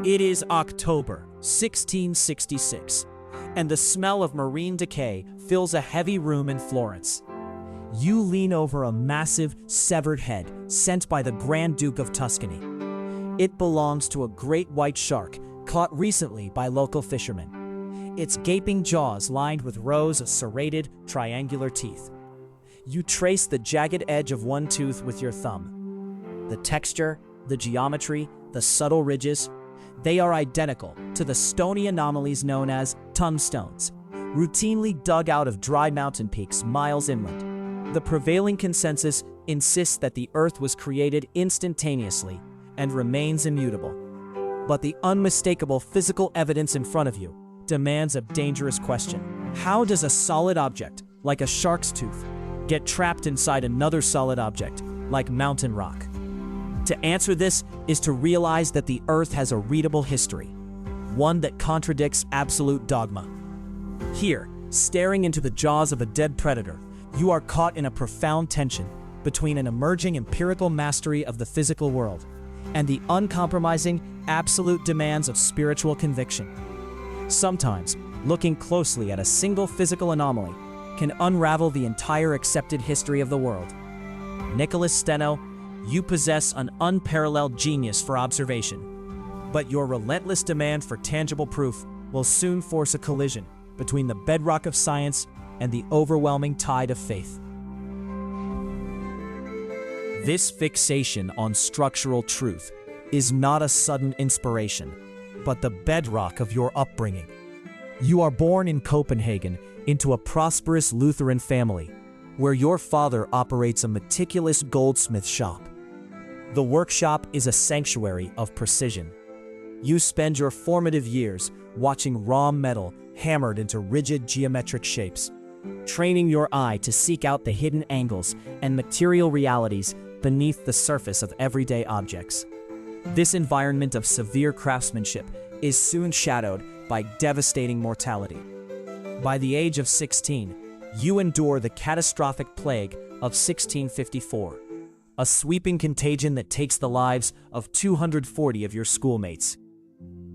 It is October 1666, and the smell of marine decay fills a heavy room in Florence. You lean over a massive, severed head sent by the Grand Duke of Tuscany. It belongs to a great white shark caught recently by local fishermen. Its gaping jaws lined with rows of serrated, triangular teeth. You trace the jagged edge of one tooth with your thumb. The texture, the geometry, the subtle ridges, they are identical to the stony anomalies known as tombstones, routinely dug out of dry mountain peaks miles inland. The prevailing consensus insists that the Earth was created instantaneously and remains immutable. But the unmistakable physical evidence in front of you demands a dangerous question. How does a solid object, like a shark's tooth, get trapped inside another solid object, like mountain rock? To answer this is to realize that the Earth has a readable history, one that contradicts absolute dogma. Here, staring into the jaws of a dead predator, you are caught in a profound tension between an emerging empirical mastery of the physical world and the uncompromising, absolute demands of spiritual conviction. Sometimes, looking closely at a single physical anomaly can unravel the entire accepted history of the world. Nicolas Steno, you possess an unparalleled genius for observation, but your relentless demand for tangible proof will soon force a collision between the bedrock of science and the overwhelming tide of faith. This fixation on structural truth is not a sudden inspiration, but the bedrock of your upbringing. You are born in Copenhagen into a prosperous Lutheran family, where your father operates a meticulous goldsmith shop. The workshop is a sanctuary of precision. You spend your formative years watching raw metal hammered into rigid geometric shapes, training your eye to seek out the hidden angles and material realities beneath the surface of everyday objects. This environment of severe craftsmanship is soon shadowed by devastating mortality. By the age of 16, you endure the catastrophic plague of 1654, a sweeping contagion that takes the lives of 240 of your schoolmates.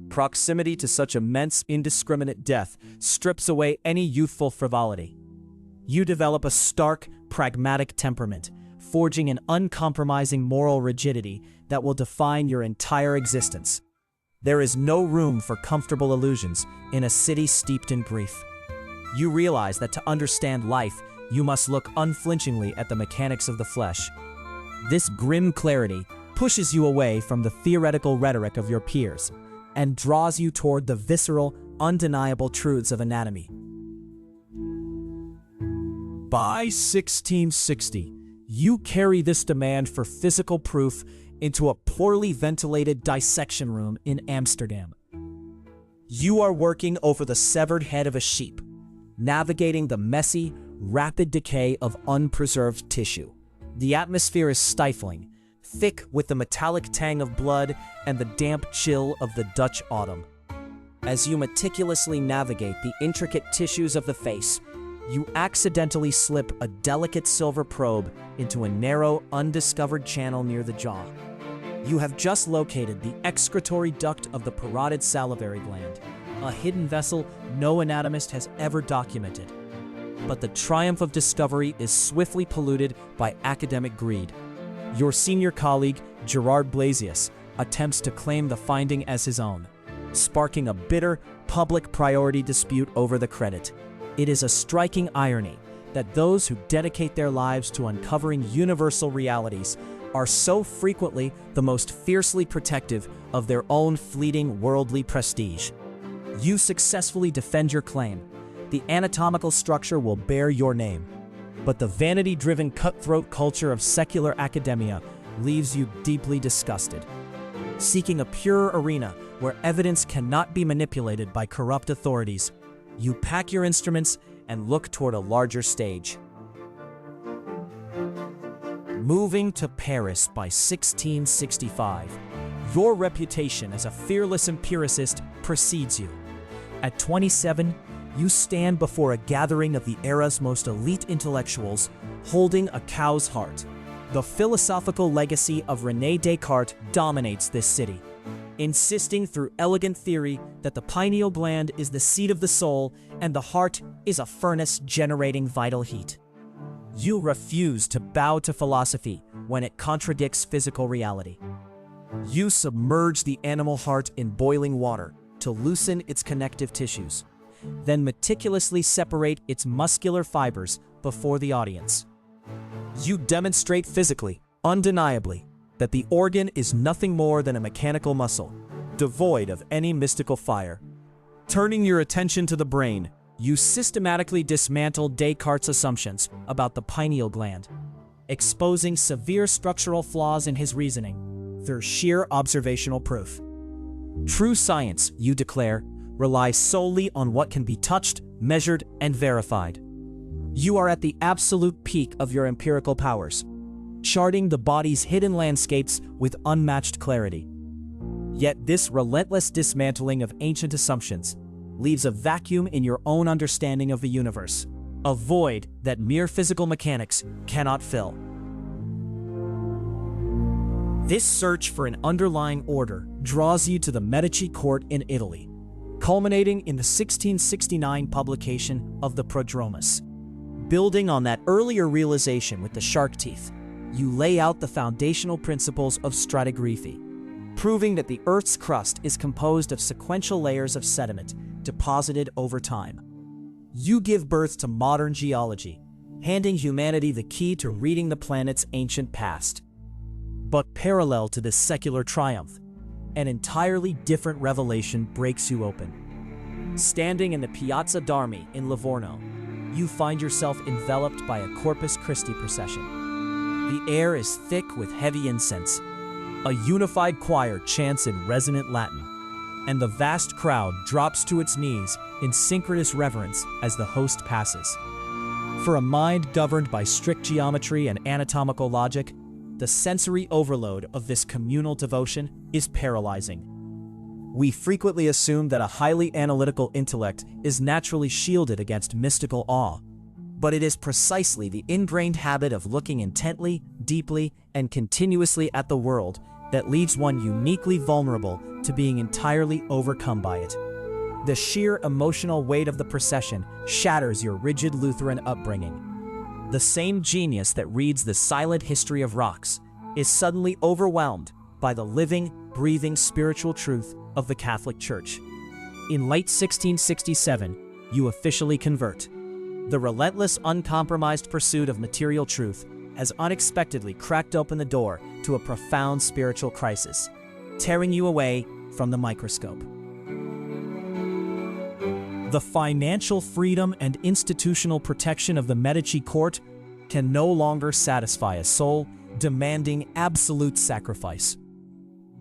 Proximity to such immense, indiscriminate death strips away any youthful frivolity. You develop a stark, pragmatic temperament, forging an uncompromising moral rigidity that will define your entire existence. There is no room for comfortable illusions in a city steeped in grief. You realize that to understand life, you must look unflinchingly at the mechanics of the flesh. This grim clarity pushes you away from the theoretical rhetoric of your peers and draws you toward the visceral, undeniable truths of anatomy. By 1660, you carry this demand for physical proof into a poorly ventilated dissection room in Amsterdam. You are working over the severed head of a sheep, navigating the messy, rapid decay of unpreserved tissue. The atmosphere is stifling, thick with the metallic tang of blood and the damp chill of the Dutch autumn. As you meticulously navigate the intricate tissues of the face, you accidentally slip a delicate silver probe into a narrow, undiscovered channel near the jaw. You have just located the excretory duct of the parotid salivary gland, a hidden vessel no anatomist has ever documented. But the triumph of discovery is swiftly polluted by academic greed. Your senior colleague, Gerard Blasius, attempts to claim the finding as his own, sparking a bitter, public priority dispute over the credit. It is a striking irony that those who dedicate their lives to uncovering universal realities are so frequently the most fiercely protective of their own fleeting worldly prestige. You successfully defend your claim. The anatomical structure will bear your name. But the vanity-driven cutthroat culture of secular academia leaves you deeply disgusted. Seeking a pure arena where evidence cannot be manipulated by corrupt authorities, you pack your instruments and look toward a larger stage. Moving to Paris by 1665, your reputation as a fearless empiricist precedes you. At 27, you stand before a gathering of the era's most elite intellectuals, holding a cow's heart. The philosophical legacy of René Descartes dominates this city. insisting through elegant theory that the pineal gland is the seat of the soul and the heart is a furnace generating vital heat. You refuse to bow to philosophy when it contradicts physical reality. You submerge the animal heart in boiling water to loosen its connective tissues, then meticulously separate its muscular fibers before the audience. You demonstrate physically, undeniably, that the organ is nothing more than a mechanical muscle, devoid of any mystical fire. Turning your attention to the brain, you systematically dismantle Descartes' assumptions about the pineal gland, exposing severe structural flaws in his reasoning through sheer observational proof. True science, you declare, relies solely on what can be touched, measured, and verified. You are at the absolute peak of your empirical powers, charting the body's hidden landscapes with unmatched clarity. Yet this relentless dismantling of ancient assumptions leaves a vacuum in your own understanding of the universe, a void that mere physical mechanics cannot fill. This search for an underlying order draws you to the Medici court in Italy, culminating in the 1669 publication of the Prodromus. Building on that earlier realization with the shark teeth, you lay out the foundational principles of stratigraphy, proving that the Earth's crust is composed of sequential layers of sediment deposited over time. You give birth to modern geology, handing humanity the key to reading the planet's ancient past. But parallel to this secular triumph, an entirely different revelation breaks you open. Standing in the Piazza d'Armi in Livorno, you find yourself enveloped by a Corpus Christi procession. The air is thick with heavy incense. A unified choir chants in resonant Latin, and the vast crowd drops to its knees in synchronous reverence as the host passes. For a mind governed by strict geometry and anatomical logic, the sensory overload of this communal devotion is paralyzing. We frequently assume that a highly analytical intellect is naturally shielded against mystical awe, but it is precisely the ingrained habit of looking intently, deeply, and continuously at the world that leaves one uniquely vulnerable to being entirely overcome by it. The sheer emotional weight of the procession shatters your rigid Lutheran upbringing. The same genius that reads the silent history of rocks is suddenly overwhelmed by the living, breathing spiritual truth of the Catholic Church. In late 1667, you officially convert. The relentless, uncompromised pursuit of material truth has unexpectedly cracked open the door to a profound spiritual crisis, tearing you away from the microscope. The financial freedom and institutional protection of the Medici court can no longer satisfy a soul demanding absolute sacrifice.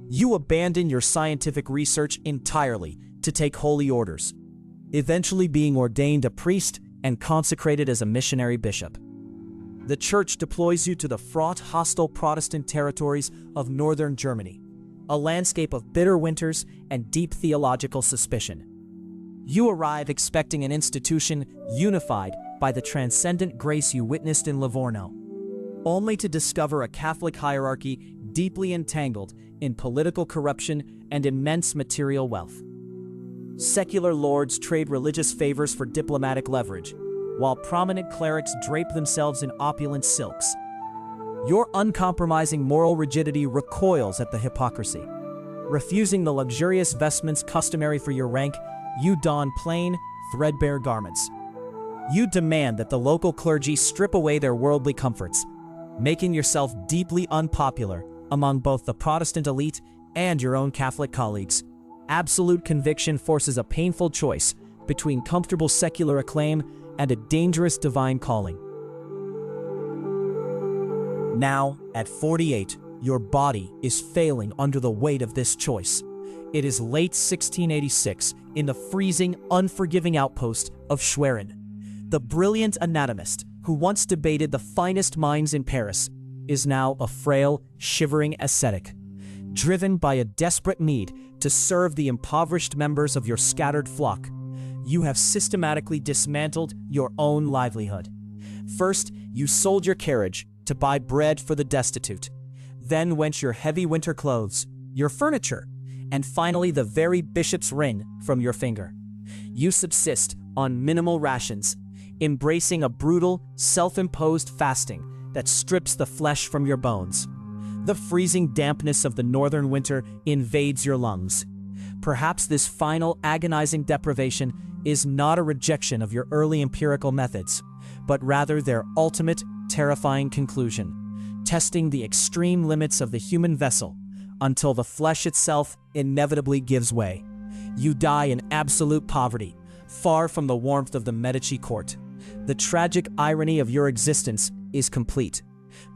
You abandon your scientific research entirely to take holy orders, eventually being ordained a priest and consecrated as a missionary bishop. The church deploys you to the fraught, hostile Protestant territories of northern Germany, a landscape of bitter winters and deep theological suspicion. You arrive expecting an institution unified by the transcendent grace you witnessed in Livorno, only to discover a Catholic hierarchy deeply entangled in political corruption and immense material wealth. Secular lords trade religious favors for diplomatic leverage, while prominent clerics drape themselves in opulent silks. Your uncompromising moral rigidity recoils at the hypocrisy. Refusing the luxurious vestments customary for your rank, you don plain, threadbare garments. You demand that the local clergy strip away their worldly comforts, making yourself deeply unpopular among both the Protestant elite and your own Catholic colleagues. Absolute conviction forces a painful choice between comfortable secular acclaim and a dangerous divine calling. Now, at 48, your body is failing under the weight of this choice. It is late 1686 in the freezing, unforgiving outpost of Schwerin. The brilliant anatomist, who once debated the finest minds in Paris, is now a frail, shivering ascetic, driven by a desperate need to serve the impoverished members of your scattered flock. You have systematically dismantled your own livelihood. First, you sold your carriage to buy bread for the destitute. Then went your heavy winter clothes, your furniture, and finally the very bishop's ring from your finger. You subsist on minimal rations, embracing a brutal, self-imposed fasting that strips the flesh from your bones. The freezing dampness of the northern winter invades your lungs. Perhaps this final agonizing deprivation is not a rejection of your early empirical methods, but rather their ultimate, terrifying conclusion, testing the extreme limits of the human vessel until the flesh itself inevitably gives way. You die in absolute poverty, far from the warmth of the Medici court. The tragic irony of your existence is complete.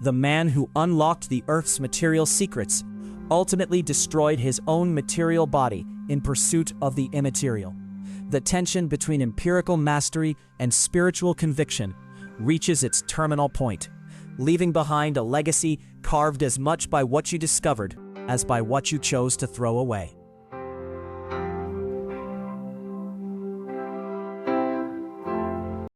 The man who unlocked the Earth's material secrets ultimately destroyed his own material body in pursuit of the immaterial. The tension between empirical mastery and spiritual conviction reaches its terminal point, leaving behind a legacy carved as much by what you discovered as by what you chose to throw away.